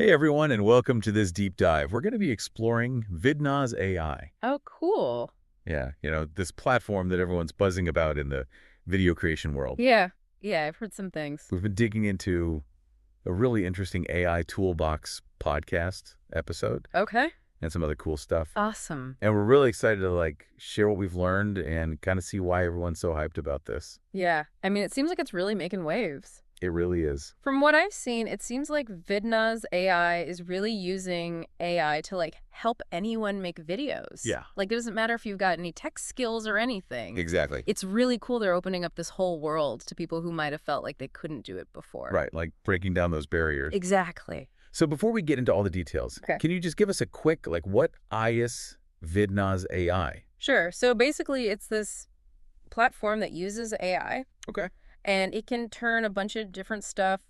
Hey everyone, and welcome to this deep dive. We're going to be exploring Vidnoz AI. Oh, cool. Yeah, this platform that everyone's buzzing about in the video creation world. Yeah. Yeah, I've heard some things. We've been digging into a really interesting AI Toolbox podcast episode Okay. and some other cool stuff. Awesome. And we're really excited to share what we've learned and kind of see why everyone's so hyped about this. Yeah. I mean, it seems like it's really making waves. It really is. From what I've seen, it seems like Vidna's AI is really using AI to help anyone make videos. Yeah. It doesn't matter if you've got any tech skills or anything. Exactly. It's really cool they're opening up this whole world to people who might have felt like they couldn't do it before. Right, like breaking down those barriers. Exactly. So before we get into all the details, Okay. can you just give us a quick, what is Vidnoz AI? Sure. So basically, it's this platform that uses AI. Okay. And it can turn a bunch of different stuff,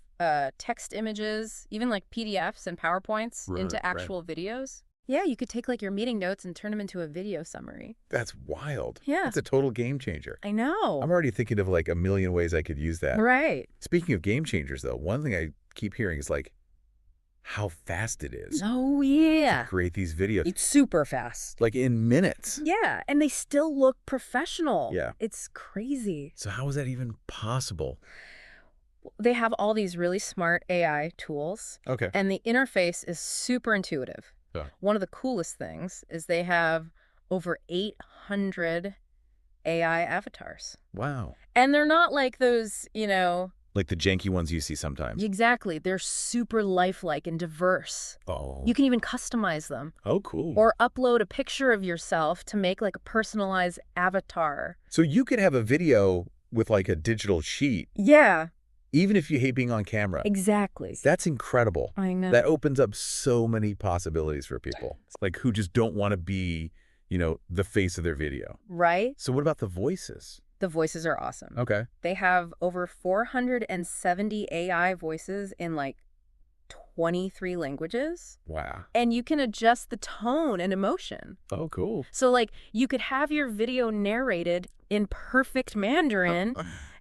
text images, even PDFs and PowerPoints into actual videos. Yeah, you could take your meeting notes and turn them into a video summary. That's wild. Yeah. It's a total game changer. I know. I'm already thinking of a million ways I could use that. Right. Speaking of game changers, though, one thing I keep hearing is how fast it is Oh, yeah. to create these videos. It's super fast. In minutes. Yeah, and they still look professional. Yeah. It's crazy. So how is that even possible? They have all these really smart AI tools. Okay. And the interface is super intuitive. Yeah. One of the coolest things is they have over 800 AI avatars. Wow. And they're not like those, Like the janky ones you see sometimes. Exactly. They're super lifelike and diverse. Oh. You can even customize them. Oh, cool. Or upload a picture of yourself to make a personalized avatar. So you could have a video with a digital sheet, Yeah, even if you hate being on camera. exactly. That's incredible. I know. That opens up so many possibilities for people, who just don't want to be, the face of their video. Right? So what about the voices? The voices are awesome. Okay. They have over 470 AI voices in 23 languages. Wow. And you can adjust the tone and emotion. Oh, cool. So you could have your video narrated in perfect Mandarin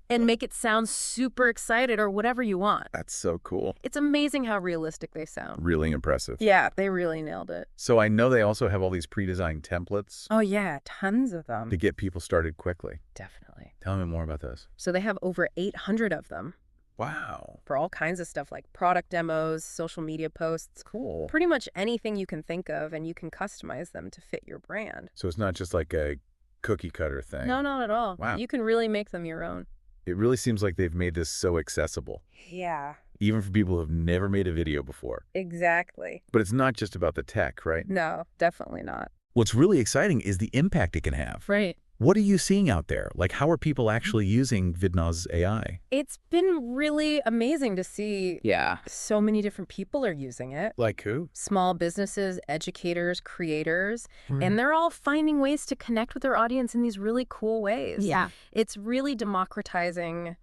and make it sound super excited or whatever you want. That's so cool. It's amazing how realistic they sound. Really impressive. Yeah, they really nailed it. So I know they also have all these pre-designed templates Oh, yeah, tons of them. to get people started quickly. Definitely. Tell me more about those. So they have over 800 of them Wow. for all kinds of stuff like product demos, social media posts, Cool. pretty much anything you can think of, and you can customize them to fit your brand. So it's not just a cookie cutter thing. No, not at all. Wow. You can really make them your own. It really seems like they've made this so accessible, Yeah, even for people who have never made a video before. exactly. But it's not just about the tech, right? No, definitely not. What's really exciting is the impact it can have. Right. What are you seeing out there? How are people actually using Vidnoz AI? It's been really amazing to see so many different people are using it. Like who? Small businesses, educators, creators, and they're all finding ways to connect with their audience in these really cool ways. Yeah. It's really democratizing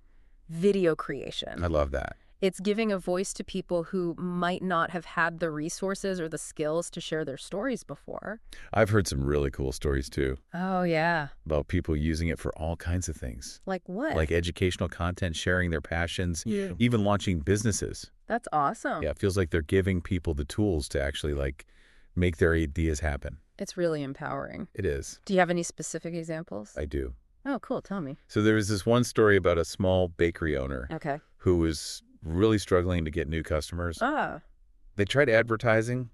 video creation. I love that. It's giving a voice to people who might not have had the resources or the skills to share their stories before. I've heard some really cool stories too Oh, yeah. about people using it for all kinds of things. Like what? Like educational content, sharing their passions, Yeah. even launching businesses. That's awesome. Yeah, it feels like they're giving people the tools to actually make their ideas happen. It's really empowering. It is. Do you have any specific examples? I do. Oh, cool. Tell me. So there was this one story about a small bakery owner Okay. who was really struggling to get new customers. Ah. They tried advertising,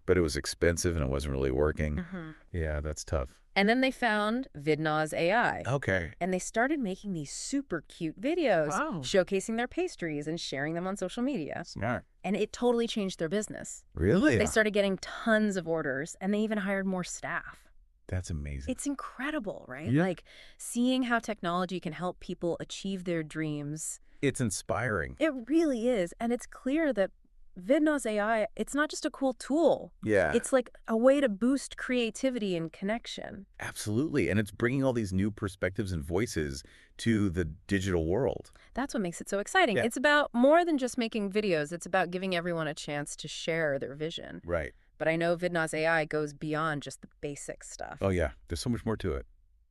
but it was expensive and it wasn't really working. Yeah, that's tough. And then they found Vidnoz AI. Okay. And they started making these super cute videos, Wow. showcasing their pastries and sharing them on social media. Smart. And it totally changed their business. Really? They started getting tons of orders, and they even hired more staff. That's amazing. It's incredible, right? Yeah. Seeing how technology can help people achieve their dreams. It's inspiring. It really is. And it's clear that Vidnoz AI, it's not just a cool tool. Yeah. It's a way to boost creativity and connection. Absolutely. And it's bringing all these new perspectives and voices to the digital world. That's what makes it so exciting. Yeah. It's about more than just making videos. It's about giving everyone a chance to share their vision. Right. But I know Vidnoz AI goes beyond just the basic stuff. Oh, yeah. There's so much more to it.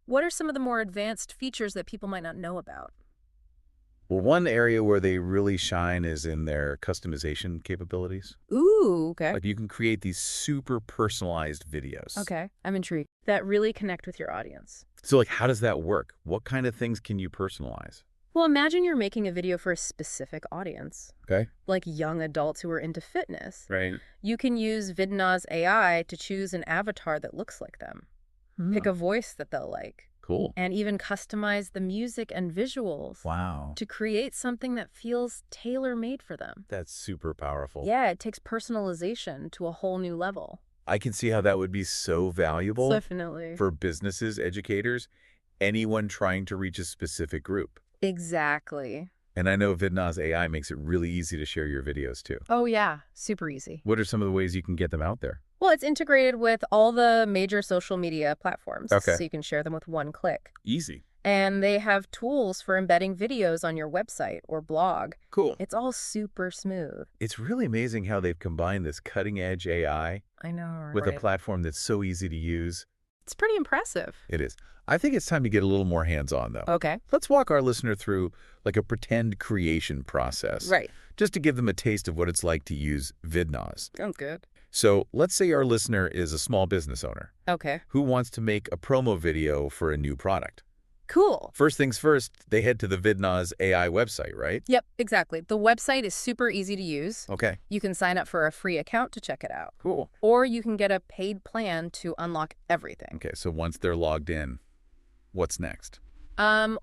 What are some of the more advanced features that people might not know about? Well, one area where they really shine is in their customization capabilities. Ooh, okay. Like you can create these super personalized videos. Okay, I'm intrigued. That really connect with your audience. So like, how does that work? What kind of things can you personalize? Well, imagine you're making a video for a specific audience, Okay. like young adults who are into fitness. Right. You can use Vidna's AI to choose an avatar that looks like them, pick a voice that they'll like, Cool. and even customize the music and visuals Wow. to create something that feels tailor-made for them. That's super powerful. Yeah, it takes personalization to a whole new level. I can see how that would be so valuable Definitely. for businesses, educators, anyone trying to reach a specific group. Exactly. And I know Vidna's AI makes it really easy to share your videos too. Oh, yeah. Super easy. What are some of the ways you can get them out there? Well, it's integrated with all the major social media platforms. Okay. So you can share them with one click. Easy. And they have tools for embedding videos on your website or blog. Cool. It's all super smooth. It's really amazing how they've combined this cutting-edge AI I know, with a right? platform that's so easy to use. It's pretty impressive. It is. I think it's time to get a little more hands-on, though. Okay. Let's walk our listener through like a pretend creation process. Right. Just to give them a taste of what it's like to use Vidnas. Sounds good. So let's say our listener is a small business owner Okay. who wants to make a promo video for a new product. Cool. First things first, they head to the Vidnas AI website, right? Yep, exactly. The website is super easy to use. Okay. You can sign up for a free account to check it out. Cool. Or you can get a paid plan to unlock everything. Okay, so once they're logged in, what's next?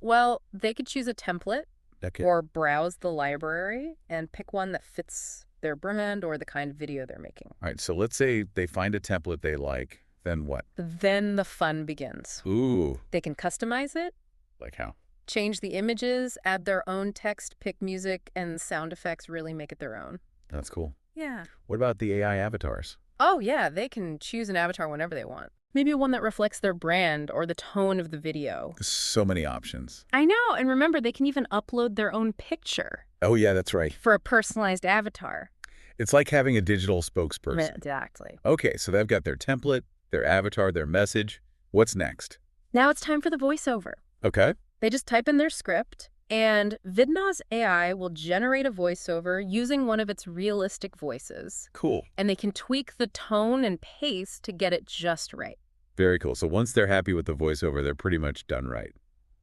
Well, they could choose a template Okay. or browse the library and pick one that fits their brand or the kind of video they're making. All right, so let's say they find a template they like, then what? Then the fun begins. Ooh, They can customize it, like how? change the images, add their own text, pick music, and sound effects, really make it their own. That's cool. Yeah. What about the AI avatars? Oh, yeah, they can choose an avatar whenever they want. Maybe one that reflects their brand or the tone of the video. So many options. I know, and remember, they can even upload their own picture Oh, yeah, that's right. for a personalized avatar. It's like having a digital spokesperson. Exactly. Okay, so they've got their template, their avatar, their message. What's next? Now it's time for the voiceover. Okay. They just type in their script, and Vidna's AI will generate a voiceover using one of its realistic voices. Cool. And they can tweak the tone and pace to get it just right. Very cool. So once they're happy with the voiceover, they're pretty much done right.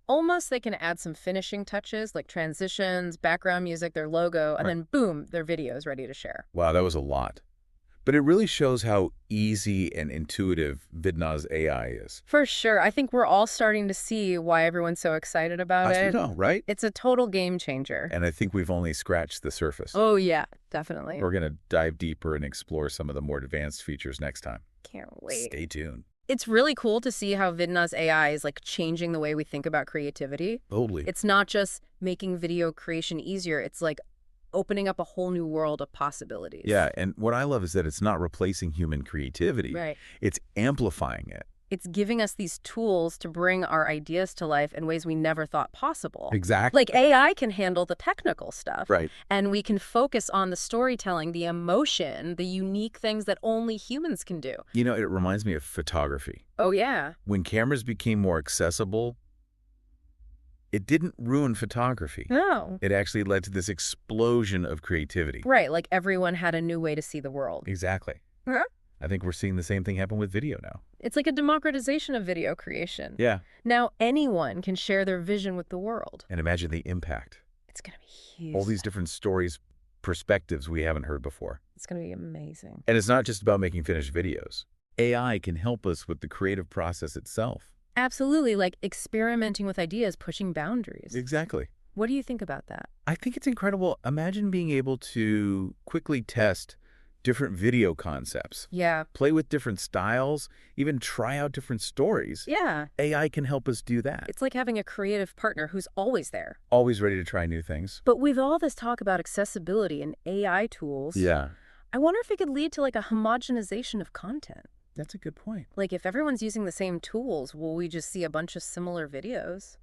Almost they can add some finishing touches like transitions, background music, their logo, and then boom, their video is ready to share. Wow, that was a lot. But it really shows how easy and intuitive Vidna's AI is. For sure. I think we're all starting to see why everyone's so excited about I it. know, right? It's a total game changer. And I think we've only scratched the surface. Oh, yeah, definitely. We're going to dive deeper and explore some of the more advanced features next time. Can't wait. Stay tuned. It's really cool to see how Vidna's AI is like changing the way we think about creativity. Totally. It's not just making video creation easier. It's like opening up a whole new world of possibilities. Yeah, and what I love is that it's not replacing human creativity. Right. It's amplifying it. It's giving us these tools to bring our ideas to life in ways we never thought possible. Exactly. Like AI can handle the technical stuff. Right. And we can focus on the storytelling, the emotion, the unique things that only humans can do. You know, it reminds me of photography. Oh, yeah. When cameras became more accessible, it didn't ruin photography. No. It actually led to this explosion of creativity. Right, like everyone had a new way to see the world. Exactly. Huh? I think we're seeing the same thing happen with video now. It's like a democratization of video creation. Yeah. Now anyone can share their vision with the world. And imagine the impact. It's going to be huge. All these different stories, perspectives we haven't heard before. It's going to be amazing. And it's not just about making finished videos. AI can help us with the creative process itself. Absolutely, like experimenting with ideas, pushing boundaries. Exactly. What do you think about that? I think it's incredible. Imagine being able to quickly test different video concepts, Yeah. play with different styles, even try out different stories. Yeah. AI can help us do that. It's like having a creative partner who's always there. Always ready to try new things. But with all this talk about accessibility and AI tools, Yeah. I wonder if it could lead to like a homogenization of content. That's a good point. Like if everyone's using the same tools, will we just see a bunch of similar videos?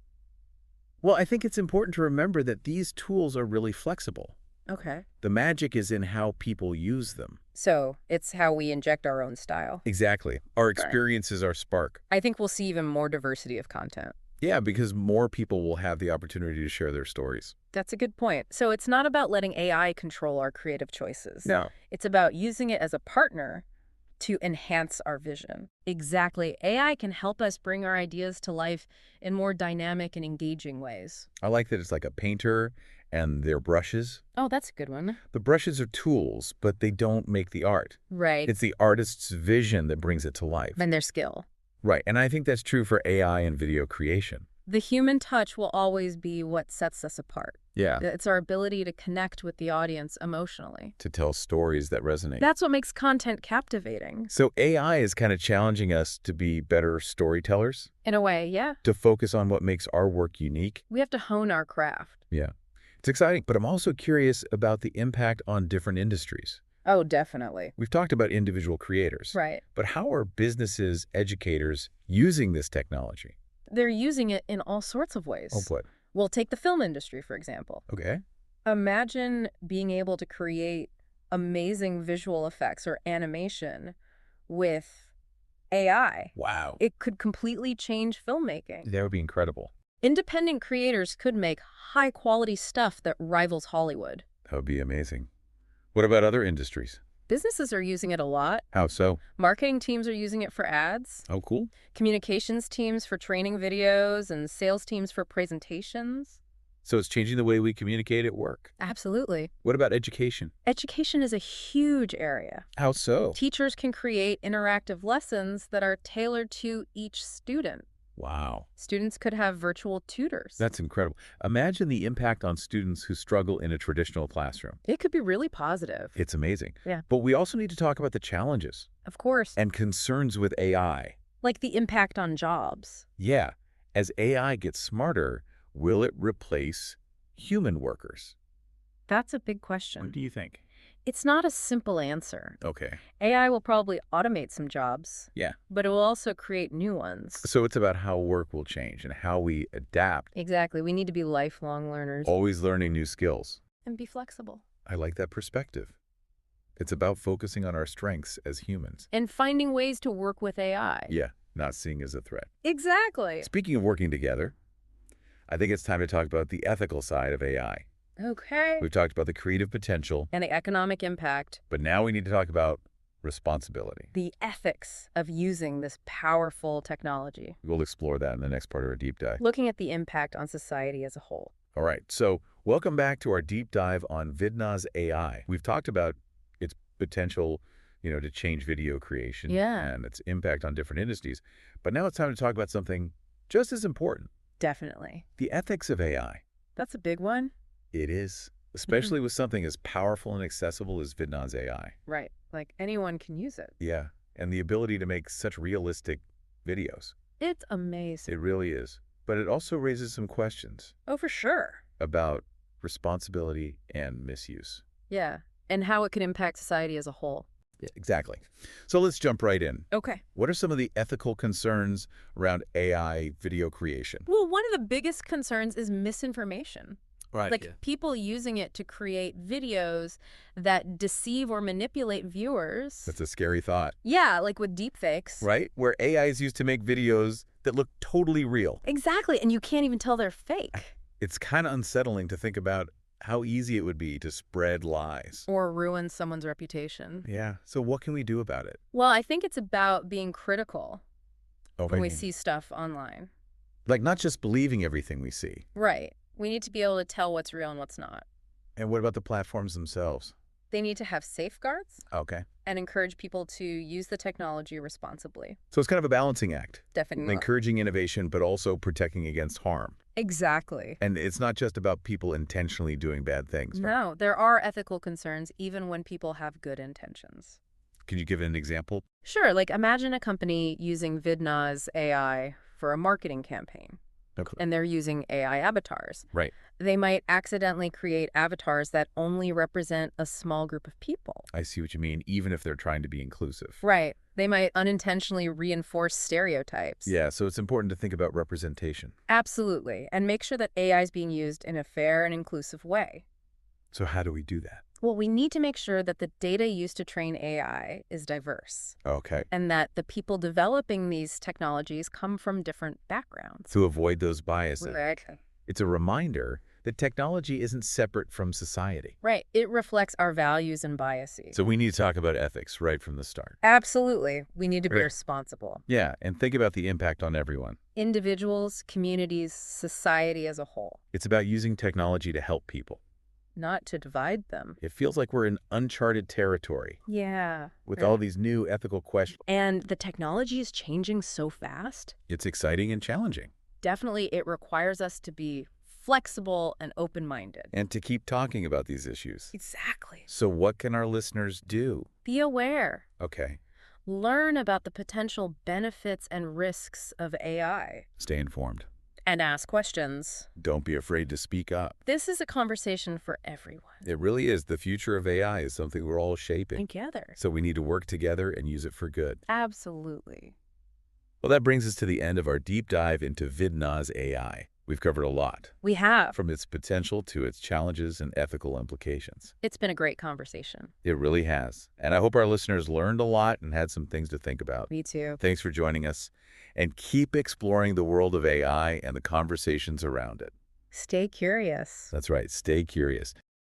Well, I think it's important to remember that these tools are really flexible. Okay. The magic is in how people use them. So it's how we inject our own style. Exactly. Our Right. experience is our spark. I think we'll see even more diversity of content. Yeah, because more people will have the opportunity to share their stories. That's a good point. So it's not about letting AI control our creative choices. No. It's about using it as a partner to enhance our vision. Exactly. AI can help us bring our ideas to life in more dynamic and engaging ways. I like that it's like a painter and their brushes. Oh, that's a good one. The brushes are tools, but they don't make the art. Right. It's the artist's vision that brings it to life. And their skill. Right, and I think that's true for AI and video creation. The human touch will always be what sets us apart. Yeah. It's our ability to connect with the audience emotionally. To tell stories that resonate. That's what makes content captivating. So AI is kind of challenging us to be better storytellers, In a way, yeah. to focus on what makes our work unique. We have to hone our craft. Yeah. It's exciting, but I'm also curious about the impact on different industries. Oh, definitely. We've talked about individual creators. Right. But how are businesses, educators using this technology? They're using it in all sorts of ways. Oh, what? We'll take the film industry, for example. Okay. Imagine being able to create amazing visual effects or animation with AI. Wow. It could completely change filmmaking. That would be incredible. Independent creators could make high-quality stuff that rivals Hollywood. That would be amazing. What about other industries? Businesses are using it a lot. How so? Marketing teams are using it for ads. Oh, cool. Communications teams for training videos and sales teams for presentations. So it's changing the way we communicate at work. Absolutely. What about education? Education is a huge area. How so? Teachers can create interactive lessons that are tailored to each student. Wow. Students could have virtual tutors. That's incredible. Imagine the impact on students who struggle in a traditional classroom. It could be really positive. It's amazing. Yeah. But we also need to talk about the challenges Of course. and concerns with AI. Like the impact on jobs. Yeah. As AI gets smarter, will it replace human workers? That's a big question. What do you think? It's not a simple answer. Okay. AI will probably automate some jobs. Yeah. But it will also create new ones. So it's about how work will change and how we adapt. Exactly. We need to be lifelong learners. Always learning new skills. And be flexible. I like that perspective. It's about focusing on our strengths as humans. And finding ways to work with AI. Yeah, not seeing as a threat. Exactly. Speaking of working together, I think it's time to talk about the ethical side of AI. Okay. We've talked about the creative potential, And the economic impact. but now we need to talk about responsibility. The ethics of using this powerful technology. We'll explore that in the next part of our deep dive. Looking at the impact on society as a whole. All right, so welcome back to our deep dive on Vidna's AI. We've talked about its potential, to change video creation and its impact on different industries. But now it's time to talk about something just as important. Definitely. The ethics of AI. That's a big one. It is, especially with something as powerful and accessible as Vidna's AI. Right. Like anyone can use it. Yeah, and the ability to make such realistic videos. It's amazing. It really is. But it also raises some questions Oh, for sure. about responsibility and misuse. Yeah. And how it can impact society as a whole. Yeah, exactly. So let's jump right in. Okay. What are some of the ethical concerns around AI video creation? Well, one of the biggest concerns is misinformation. Right. Like people using it to create videos that deceive or manipulate viewers. That's a scary thought. Yeah, like with deepfakes. Right? Where AI is used to make videos that look totally real. Exactly. And you can't even tell they're fake. It's kind of unsettling to think about how easy it would be to spread lies. Or ruin someone's reputation. Yeah. So what can we do about it? Well, I think it's about being critical when we mean, see stuff online. like not just believing everything we see. Right. We need to be able to tell what's real and what's not. And what about the platforms themselves? They need to have safeguards Okay. and encourage people to use the technology responsibly. So it's kind of a balancing act. Definitely. Encouraging innovation, but also protecting against harm. Exactly. And it's not just about people intentionally doing bad things. Right? No, there are ethical concerns even when people have good intentions. Can you give an example? Sure, like imagine a company using Vidna's AI for a marketing campaign. Okay. And they're using AI avatars. Right. They might accidentally create avatars that only represent a small group of people. I see what you mean, even if they're trying to be inclusive. Right. They might unintentionally reinforce stereotypes. Yeah, so it's important to think about representation. Absolutely. And make sure that AI is being used in a fair and inclusive way. So how do we do that? Well, we need to make sure that the data used to train AI is diverse Okay. and that the people developing these technologies come from different backgrounds. To avoid those biases. Right. It's a reminder that technology isn't separate from society. Right. It reflects our values and biases. So we need to talk about ethics right from the start. Absolutely. We need to be Right. responsible. Yeah, and think about the impact on everyone. Individuals, communities, society as a whole. It's about using technology to help people. Not to divide them. It feels like we're in uncharted territory Yeah. with right. all these new ethical questions. And the technology is changing so fast. It's exciting and challenging. Definitely, it requires us to be flexible and open-minded. And to keep talking about these issues. Exactly. So what can our listeners do? Be aware. Okay. Learn about the potential benefits and risks of AI. Stay informed. And ask questions. Don't be afraid to speak up. This is a conversation for everyone. It really is. The future of AI is something we're all shaping. Together. So we need to work together and use it for good. Absolutely. Well, that brings us to the end of our deep dive into Vidna's AI. We've covered a lot, We have. from its potential to its challenges and ethical implications. It's been a great conversation. It really has. And I hope our listeners learned a lot and had some things to think about. Me too. Thanks for joining us. And keep exploring the world of AI and the conversations around it. Stay curious. That's right. Stay curious.